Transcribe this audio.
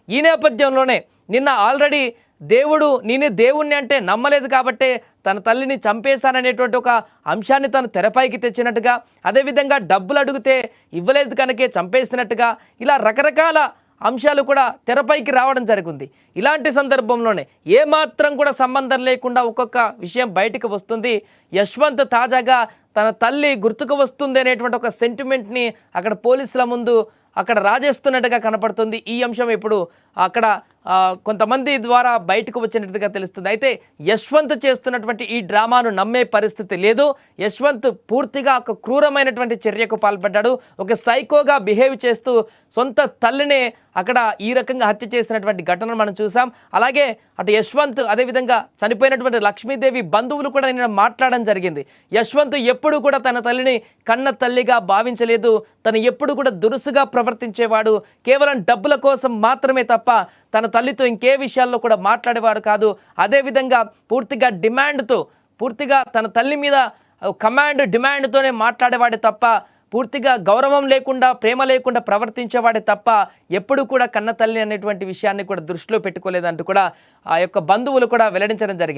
ఈ నేపథ్యంలోనే నిన్న ఆల్రెడీ దేవుడు నేనే దేవుణ్ణి అంటే నమ్మలేదు కాబట్టే తన తల్లిని చంపేశాననేటువంటి ఒక అంశాన్ని తను తెరపైకి తెచ్చినట్టుగా, అదేవిధంగా డబ్బులు అడిగితే ఇవ్వలేదు కనుకే చంపేసినట్టుగా, ఇలా రకరకాల అంశాలు కూడా తెరపైకి రావడం జరిగింది. ఇలాంటి సందర్భంలోనే ఏమాత్రం కూడా సంబంధం లేకుండా ఒక్కొక్క విషయం బయటకు వస్తుంది. యశ్వంత్ తాజాగా తన తల్లి గుర్తుకు వస్తుంది అనేటువంటి ఒక సెంటిమెంట్ని అక్కడ పోలీసుల ముందు అక్కడ రాజేస్తున్నట్టుగా కనపడుతుంది. ఈ అంశం ఇప్పుడు అక్కడ కొంతమంది ద్వారా బయటకు వచ్చినట్టుగా తెలుస్తుంది. అయితే యశ్వంత్ చేస్తున్నటువంటి ఈ డ్రామాను నమ్మే పరిస్థితి లేదు. యశ్వంత్ పూర్తిగా ఒక క్రూరమైనటువంటి చర్యకు పాల్పడ్డాడు. ఒక సైకోగా బిహేవ్ చేస్తూ సొంత తల్లినే అక్కడ ఈ రకంగా హత్య చేసినటువంటి ఘటనను మనం చూసాం. అలాగే అటు యశ్వంత్ అదేవిధంగా చనిపోయినటువంటి లక్ష్మీదేవి బంధువులు కూడా నేను మాట్లాడడం జరిగింది. యశ్వంత్ ఎప్పుడు కూడా తన తల్లిని కన్న తల్లిగా భావించలేదు. తను ఎప్పుడు కూడా దురుసుగా ప్రవర్తించేవాడు. కేవలం డబ్బుల కోసం మాత్రమే తప్ప తన తల్లితో ఇంకే విషయాల్లో కూడా మాట్లాడేవాడు కాదు. అదేవిధంగా పూర్తిగా డిమాండ్తో, పూర్తిగా తన తల్లి మీద కమాండ్ డిమాండ్తోనే మాట్లాడేవాడే తప్ప పూర్తిగా గౌరవం లేకుండా, ప్రేమ లేకుండా ప్రవర్తించేవాడే తప్ప ఎప్పుడు కూడా కన్న తల్లి అనేటువంటి విషయాన్ని కూడా దృష్టిలో పెట్టుకోలేదంటూ కూడా ఆ యొక్క బంధువులు కూడా వెల్లడించడం జరిగింది.